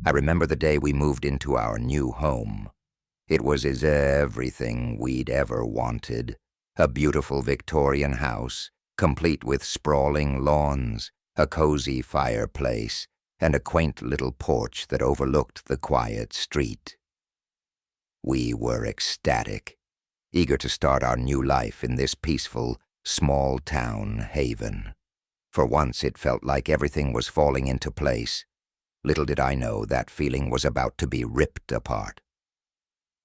I remember the day we moved into our new home. It was everything we'd ever wanted. A beautiful Victorian house, complete with sprawling lawns, a cozy fireplace, and a quaint little porch that overlooked the quiet street. We were ecstatic, eager to start our new life in this peaceful, small-town haven. For once it felt like everything was falling into place. Little did I know that feeling was about to be ripped apart.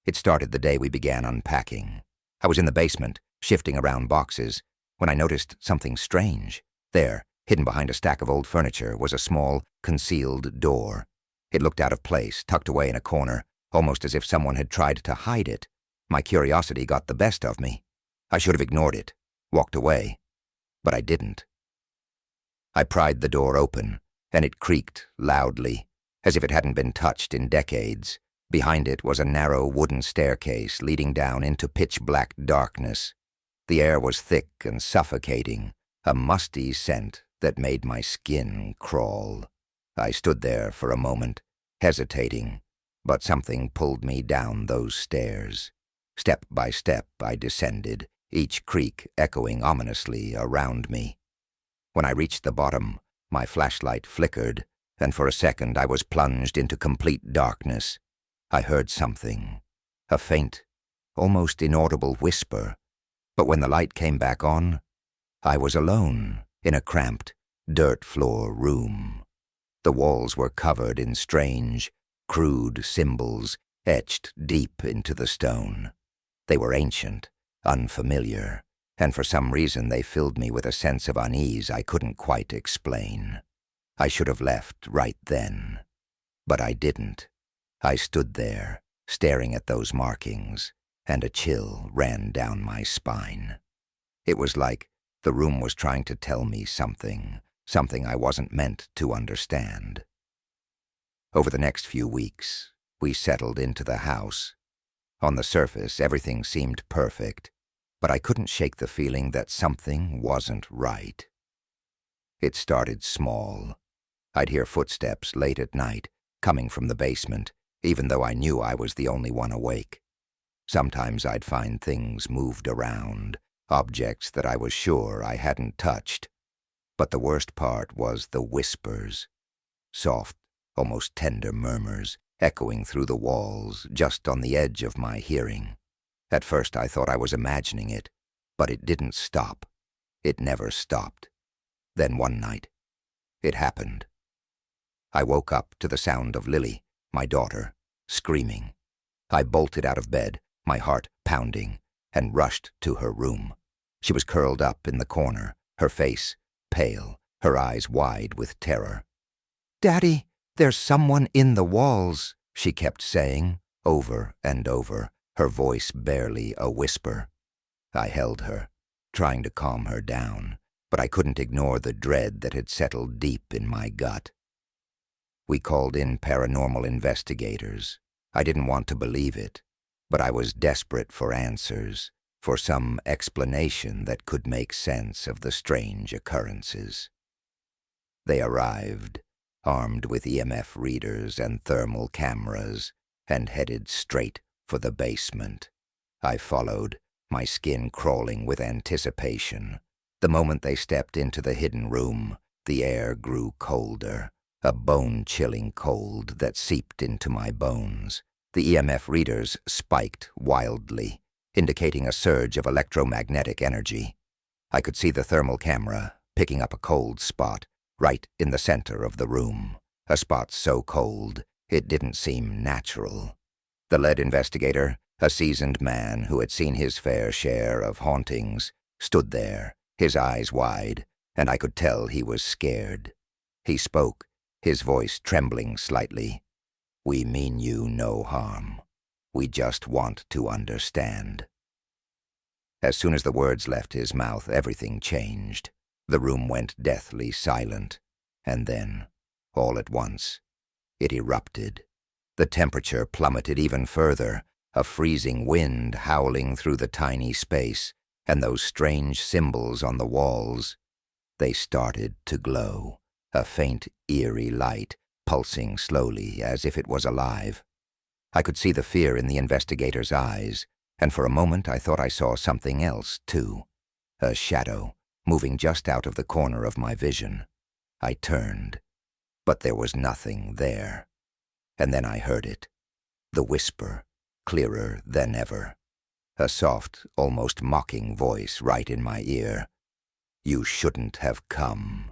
It started the day we began unpacking. I was in the basement, shifting around boxes, when I noticed something strange. There, hidden behind a stack of old furniture, was a small, concealed door. It looked out of place, tucked away in a corner, almost as if someone had tried to hide it. My curiosity got the best of me. I should have ignored it, walked away, but I didn't. I pried the door open, and it creaked loudly, as if it hadn't been touched in decades. Behind it was a narrow wooden staircase leading down into pitch-black darkness. The air was thick and suffocating, a musty scent that made my skin crawl. I stood there for a moment, hesitating, but something pulled me down those stairs. Step by step I descended, each creak echoing ominously around me. When I reached the bottom, my flashlight flickered, and for a second I was plunged into complete darkness. I heard something, a faint, almost inaudible whisper, but when the light came back on, I was alone in a cramped, dirt-floor room. The walls were covered in strange, crude symbols etched deep into the stone. They were ancient, unfamiliar, and for some reason they filled me with a sense of unease I couldn't quite explain. I should have left right then, but I didn't. I stood there, staring at those markings, and a chill ran down my spine. It was like the room was trying to tell me something I wasn't meant to understand. Over the next few weeks, we settled into the house. On the surface, everything seemed perfect, but I couldn't shake the feeling that something wasn't right. It started small. I'd hear footsteps late at night, coming from the basement, even though I knew I was the only one awake. Sometimes I'd find things moved around, objects that I was sure I hadn't touched. But the worst part was the whispers. Soft, almost tender murmurs, echoing through the walls, just on the edge of my hearing. At first I thought I was imagining it, but it didn't stop. It never stopped. Then one night, it happened. I woke up to the sound of Lily, my daughter, screaming. I bolted out of bed, my heart pounding, and rushed to her room. She was curled up in the corner, her face pale, her eyes wide with terror. "Daddy, there's someone in the walls," she kept saying, over and over, her voice barely a whisper. I held her, trying to calm her down, but I couldn't ignore the dread that had settled deep in my gut. We called in paranormal investigators. I didn't want to believe it, but I was desperate for answers, for some explanation that could make sense of the strange occurrences. They arrived, armed with EMF readers and thermal cameras, and headed straight for the basement. I followed, my skin crawling with anticipation. The moment they stepped into the hidden room, the air grew colder, a bone-chilling cold that seeped into my bones. The EMF readers spiked wildly, indicating a surge of electromagnetic energy. I could see the thermal camera picking up a cold spot right in the center of the room, a spot so cold it didn't seem natural. The lead investigator, a seasoned man who had seen his fair share of hauntings, stood there, his eyes wide, and I could tell he was scared. He spoke, his voice trembling slightly. "We mean you no harm. We just want to understand." As soon as the words left his mouth, everything changed. The room went deathly silent, and then, all at once, it erupted. The temperature plummeted even further, a freezing wind howling through the tiny space, and those strange symbols on the walls. They started to glow, a faint, eerie light pulsing slowly as if it was alive. I could see the fear in the investigator's eyes, and for a moment I thought I saw something else, too. A shadow, moving just out of the corner of my vision. I turned, but there was nothing there. And then I heard it. The whisper, clearer than ever. A soft, almost mocking voice right in my ear. "You shouldn't have come."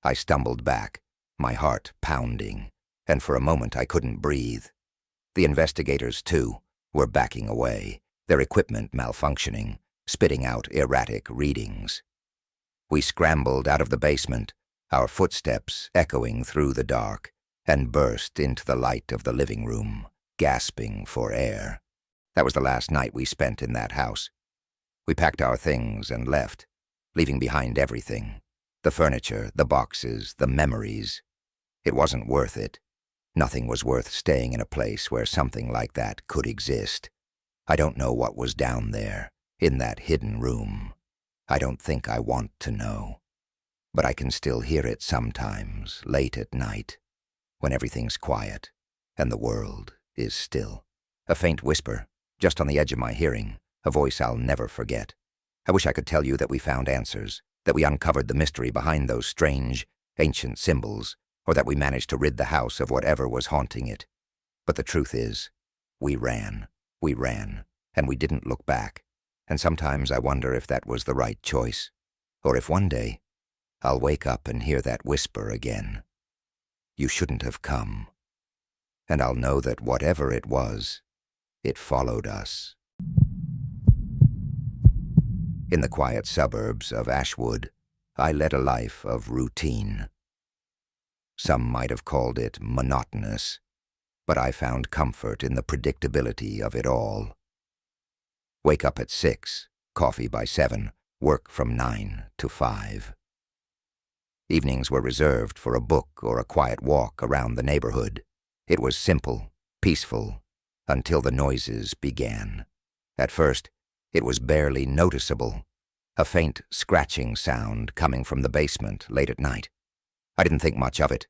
I stumbled back, my heart pounding, and for a moment I couldn't breathe. The investigators, too, were backing away, their equipment malfunctioning, spitting out erratic readings. We scrambled out of the basement, our footsteps echoing through the dark, and burst into the light of the living room, gasping for air. That was the last night we spent in that house. We packed our things and left, leaving behind everything. The furniture, the boxes, the memories. It wasn't worth it. Nothing was worth staying in a place where something like that could exist. I don't know what was down there, in that hidden room. I don't think I want to know. But I can still hear it sometimes, late at night, when everything's quiet and the world is still. A faint whisper, just on the edge of my hearing, a voice I'll never forget. I wish I could tell you that we found answers, that we uncovered the mystery behind those strange, ancient symbols, or that we managed to rid the house of whatever was haunting it. But the truth is, we ran, and we didn't look back. And sometimes I wonder if that was the right choice, or if one day I'll wake up and hear that whisper again. "You shouldn't have come." And I'll know that whatever it was, it followed us. In the quiet suburbs of Ashwood, I led a life of routine. Some might have called it monotonous, but I found comfort in the predictability of it all. Wake up at 6, coffee by 7, work from 9 to 5. Evenings were reserved for a book or a quiet walk around the neighborhood. It was simple, peaceful, until the noises began. At first, it was barely noticeable, a faint scratching sound coming from the basement late at night. I didn't think much of it.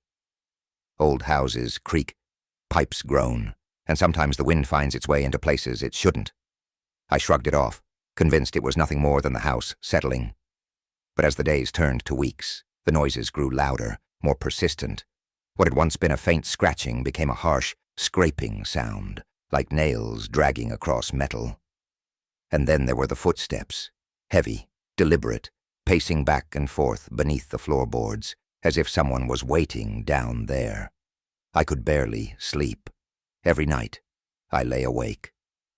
Old houses creak, pipes groan, and sometimes the wind finds its way into places it shouldn't. I shrugged it off, convinced it was nothing more than the house settling. But as the days turned to weeks, the noises grew louder, more persistent. What had once been a faint scratching became a harsh, scraping sound, like nails dragging across metal. And then there were the footsteps, heavy, deliberate, pacing back and forth beneath the floorboards, as if someone was waiting down there. I could barely sleep. Every night, I lay awake,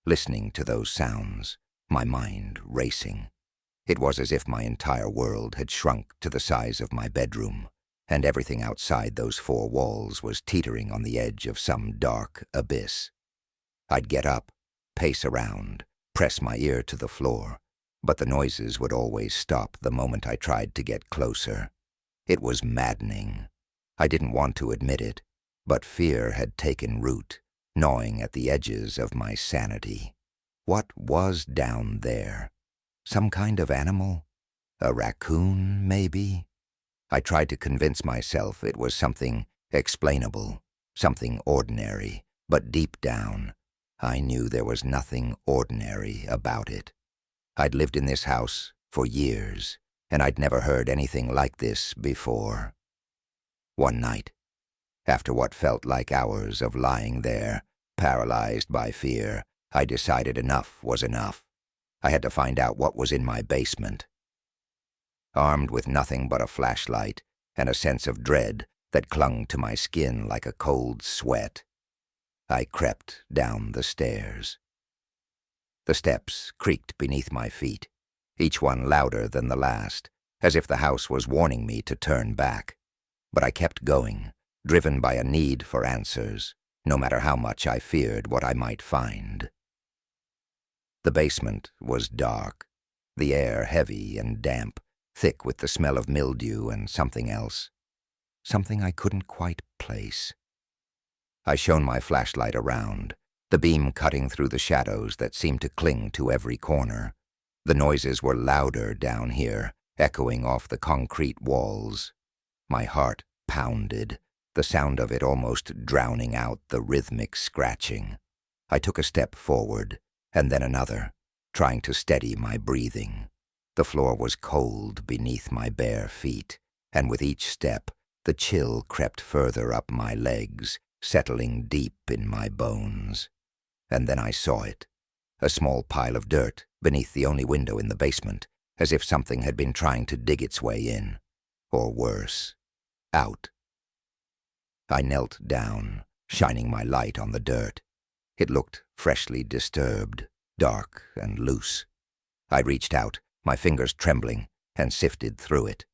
listening to those sounds, my mind racing. It was as if my entire world had shrunk to the size of my bedroom, and everything outside those four walls was teetering on the edge of some dark abyss. I'd get up, pace around, press my ear to the floor, but the noises would always stop the moment I tried to get closer. It was maddening. I didn't want to admit it, but fear had taken root, gnawing at the edges of my sanity. What was down there? Some kind of animal? A raccoon, maybe? I tried to convince myself it was something explainable, something ordinary, but deep down, I knew there was nothing ordinary about it. I'd lived in this house for years, and I'd never heard anything like this before. One night, after what felt like hours of lying there, paralyzed by fear, I decided enough was enough. I had to find out what was in my basement. Armed with nothing but a flashlight and a sense of dread that clung to my skin like a cold sweat, I crept down the stairs. The steps creaked beneath my feet, each one louder than the last, as if the house was warning me to turn back. But I kept going, driven by a need for answers, no matter how much I feared what I might find. The basement was dark, the air heavy and damp, thick with the smell of mildew and something else, something I couldn't quite place. I shone my flashlight around, the beam cutting through the shadows that seemed to cling to every corner. The noises were louder down here, echoing off the concrete walls. My heart pounded, the sound of it almost drowning out the rhythmic scratching. I took a step forward, and then another, trying to steady my breathing. The floor was cold beneath my bare feet, and with each step, the chill crept further up my legs, settling deep in my bones. And then I saw it, a small pile of dirt beneath the only window in the basement, as if something had been trying to dig its way in, or worse, out. I knelt down, shining my light on the dirt. It looked freshly disturbed, dark and loose. I reached out, my fingers trembling, and sifted through it.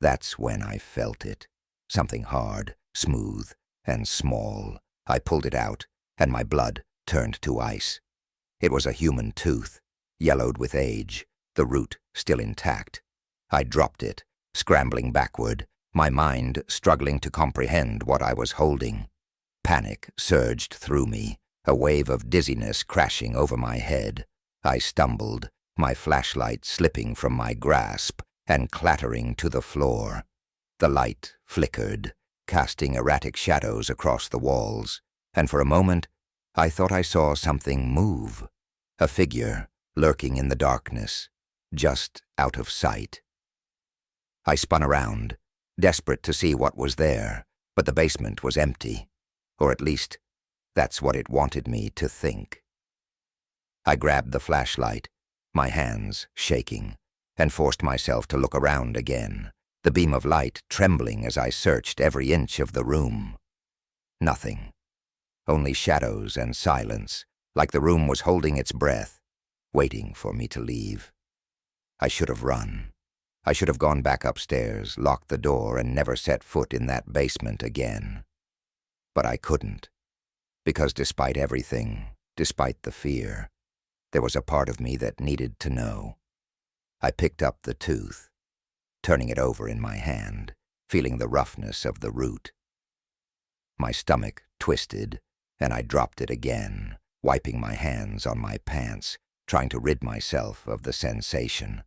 That's when I felt it, something hard, smooth, and small. I pulled it out, and my blood turned to ice. It was a human tooth, yellowed with age, the root still intact. I dropped it, scrambling backward, my mind struggling to comprehend what I was holding. Panic surged through me, a wave of dizziness crashing over my head. I stumbled, my flashlight slipping from my grasp and clattering to the floor. The light flickered, casting erratic shadows across the walls, and for a moment I thought I saw something move, a figure lurking in the darkness, just out of sight. I spun around, desperate to see what was there, but the basement was empty, or at least that's what it wanted me to think. I grabbed the flashlight, my hands shaking, and forced myself to look around again, the beam of light trembling as I searched every inch of the room. Nothing. Only shadows and silence, like the room was holding its breath, waiting for me to leave. I should have run. I should have gone back upstairs, locked the door, and never set foot in that basement again. But I couldn't, because despite everything, despite the fear, there was a part of me that needed to know. I picked up the tooth, turning it over in my hand, feeling the roughness of the root. My stomach twisted, and I dropped it again, wiping my hands on my pants, trying to rid myself of the sensation.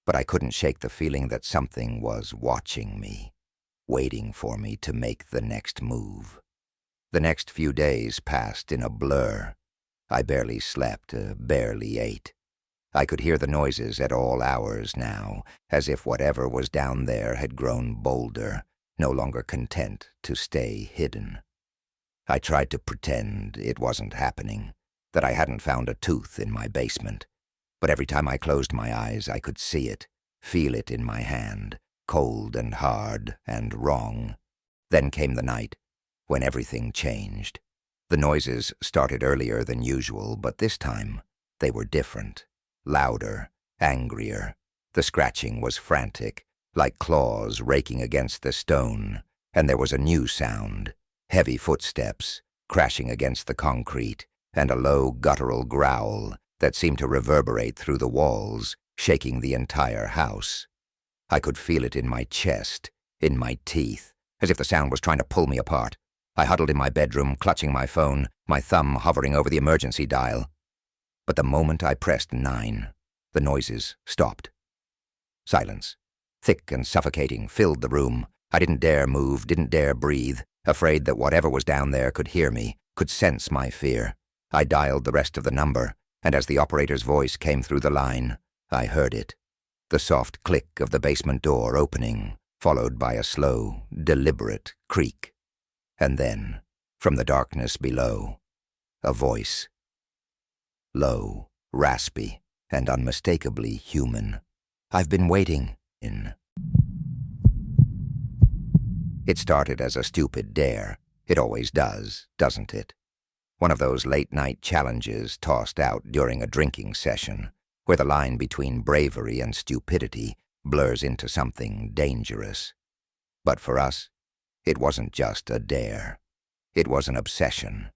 But I couldn't shake the feeling that something was watching me, waiting for me to make the next move. The next few days passed in a blur. I barely slept, barely ate. I could hear the noises at all hours now, as if whatever was down there had grown bolder, no longer content to stay hidden. I tried to pretend it wasn't happening, that I hadn't found a tooth in my basement. But every time I closed my eyes, I could see it, feel it in my hand, cold and hard and wrong. Then came the night, when everything changed. The noises started earlier than usual, but this time they were different, louder, angrier. The scratching was frantic, like claws raking against the stone, and there was a new sound, heavy footsteps crashing against the concrete, and a low guttural growl that seemed to reverberate through the walls, shaking the entire house. I could feel it in my chest, in my teeth, as if the sound was trying to pull me apart. I huddled in my bedroom, clutching my phone, my thumb hovering over the emergency dial. But the moment I pressed 9, the noises stopped. Silence, thick and suffocating, filled the room. I didn't dare move, didn't dare breathe, afraid that whatever was down there could hear me, could sense my fear. I dialed the rest of the number, and as the operator's voice came through the line, I heard it. The soft click of the basement door opening, followed by a slow, deliberate creak. And then, from the darkness below, a voice. Low, raspy, and unmistakably human. "I've been waiting." It started as a stupid dare. It always does, doesn't it? One of those late-night challenges tossed out during a drinking session, where the line between bravery and stupidity blurs into something dangerous. But for us, it wasn't just a dare. It was an obsession.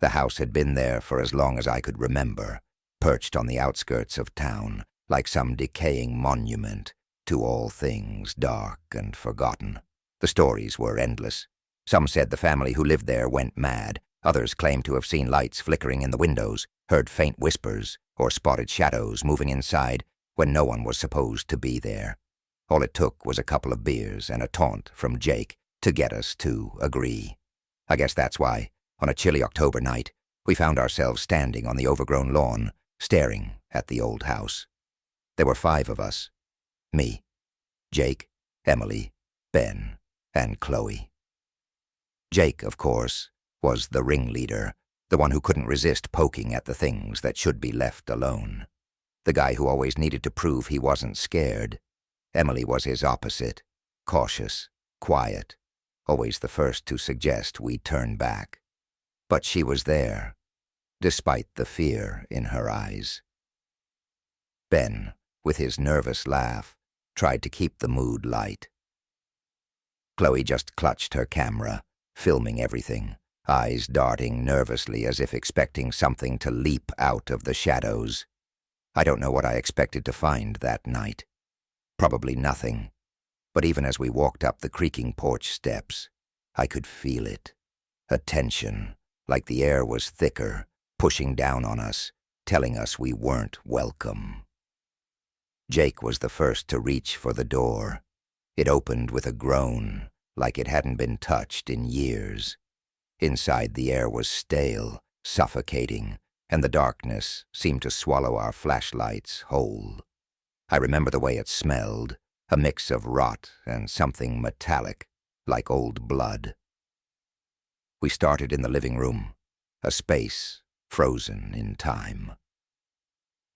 The house had been there for as long as I could remember, perched on the outskirts of town, like some decaying monument to all things dark and forgotten. The stories were endless. Some said the family who lived there went mad. Others claimed to have seen lights flickering in the windows, heard faint whispers, or spotted shadows moving inside when no one was supposed to be there. All it took was a couple of beers and a taunt from Jake, to get us to agree. I guess that's why, on a chilly October night, we found ourselves standing on the overgrown lawn, staring at the old house. There were 5 of us. Me, Jake, Emily, Ben, and Chloe. Jake, of course, was the ringleader, the one who couldn't resist poking at the things that should be left alone. The guy who always needed to prove he wasn't scared. Emily was his opposite, cautious, quiet, always the first to suggest we turn back. But she was there, despite the fear in her eyes. Ben, with his nervous laugh, tried to keep the mood light. Chloe just clutched her camera, filming everything, eyes darting nervously as if expecting something to leap out of the shadows. I don't know what I expected to find that night. Probably nothing. But even as we walked up the creaking porch steps, I could feel it. A tension, like the air was thicker, pushing down on us, telling us we weren't welcome. Jake was the first to reach for the door. It opened with a groan, like it hadn't been touched in years. Inside, the air was stale, suffocating, and the darkness seemed to swallow our flashlights whole. I remember the way it smelled, a mix of rot and something metallic, like old blood. We started in the living room, a space frozen in time.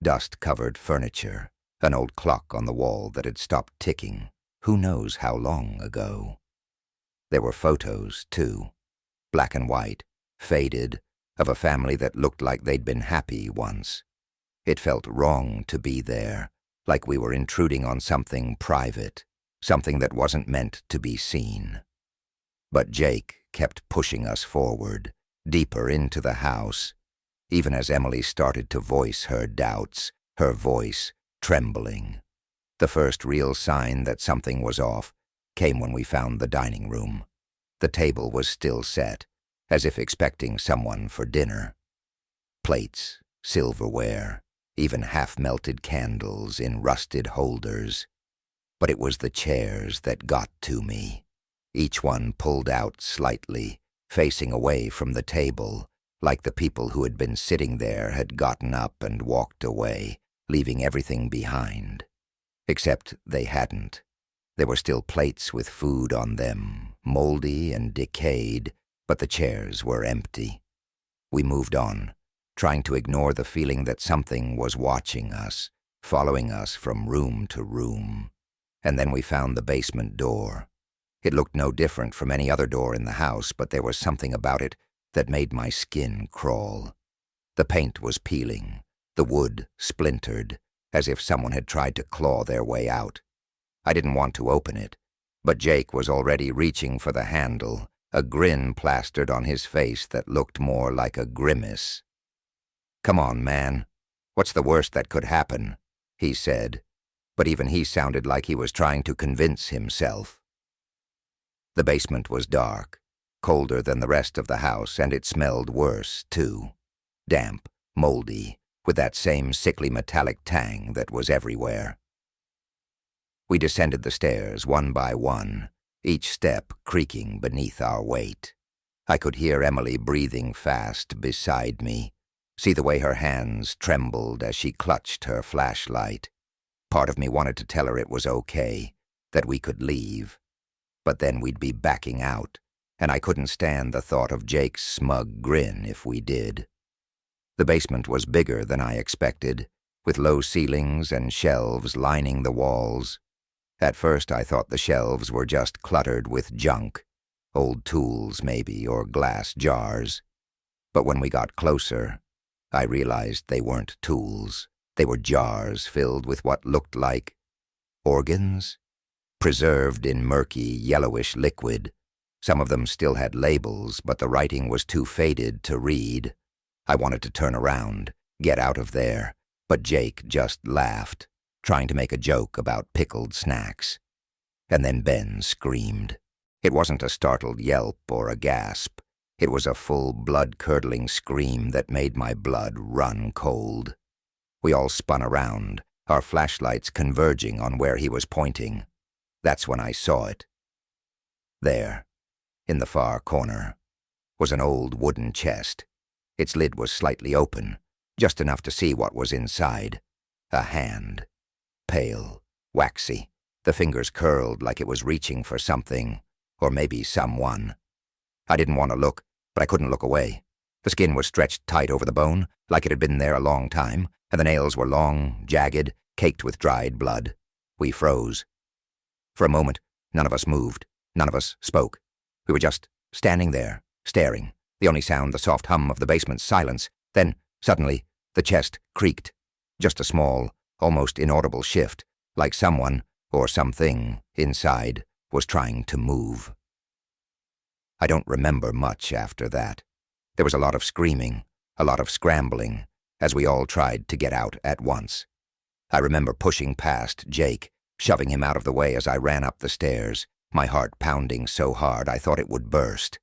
Dust-covered furniture, an old clock on the wall that had stopped ticking, who knows how long ago. There were photos, too, black and white, faded, of a family that looked like they'd been happy once. It felt wrong to be there, like we were intruding on something private, something that wasn't meant to be seen. But Jake kept pushing us forward, deeper into the house, even as Emily started to voice her doubts, her voice trembling. The first real sign that something was off came when we found the dining room. The table was still set, as if expecting someone for dinner. Plates, silverware, even half-melted candles in rusted holders. But it was the chairs that got to me. Each one pulled out slightly, facing away from the table, like the people who had been sitting there had gotten up and walked away, leaving everything behind. Except they hadn't. There were still plates with food on them, moldy and decayed, but the chairs were empty. We moved on, trying to ignore the feeling that something was watching us, following us from room to room. And then we found the basement door. It looked no different from any other door in the house, but there was something about it that made my skin crawl. The paint was peeling, the wood splintered, as if someone had tried to claw their way out. I didn't want to open it, but Jake was already reaching for the handle, a grin plastered on his face that looked more like a grimace. "Come on, man. What's the worst that could happen?" he said, but even he sounded like he was trying to convince himself. The basement was dark, colder than the rest of the house, and it smelled worse, too. Damp, moldy, with that same sickly metallic tang that was everywhere. We descended the stairs one by one, each step creaking beneath our weight. I could hear Emily breathing fast beside me, see the way her hands trembled as she clutched her flashlight. Part of me wanted to tell her it was okay, that we could leave. But then we'd be backing out, and I couldn't stand the thought of Jake's smug grin if we did. The basement was bigger than I expected, with low ceilings and shelves lining the walls. At first I thought the shelves were just cluttered with junk, old tools maybe, or glass jars. But when we got closer, I realized they weren't tools. They were jars filled with what looked like organs, preserved in murky, yellowish liquid. Some of them still had labels, but the writing was too faded to read. I wanted to turn around, get out of there, but Jake just laughed, trying to make a joke about pickled snacks. And then Ben screamed. It wasn't a startled yelp or a gasp. It was a full blood-curdling scream that made my blood run cold. We all spun around, our flashlights converging on where he was pointing. That's when I saw it. There, In the far corner was an old wooden chest. Its lid was slightly open, just enough to see what was inside. A hand. Pale, waxy, the fingers curled like it was reaching for something, or maybe someone. I didn't want to look, but I couldn't look away. The skin was stretched tight over the bone, like it had been there a long time, and the nails were long, jagged, caked with dried blood. We froze. For a moment, none of us moved. None of us spoke. We were just standing there, staring, the only sound the soft hum of the basement's silence. Then, suddenly, the chest creaked. Just a small, almost inaudible shift, like someone, or something, inside, was trying to move. I don't remember much after that. There was a lot of screaming, a lot of scrambling, as we all tried to get out at once. I remember pushing past Jake, shoving him out of the way as I ran up the stairs, my heart pounding so hard I thought it would burst.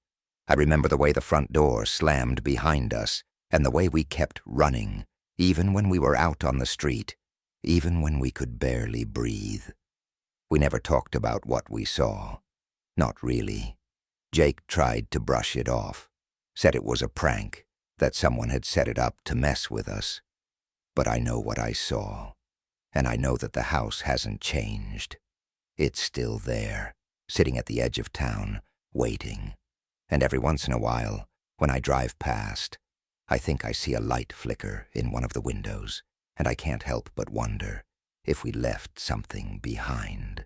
I remember the way the front door slammed behind us, and the way we kept running, even when we were out on the street, even when we could barely breathe. We never talked about what we saw. Not really. Jake tried to brush it off, said it was a prank, that someone had set it up to mess with us. But I know what I saw, and I know that the house hasn't changed. It's still there, sitting at the edge of town, waiting. And every once in a while, when I drive past, I think I see a light flicker in one of the windows, and I can't help but wonder if we left something behind,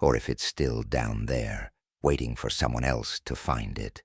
or if it's still down there, waiting for someone else to find it.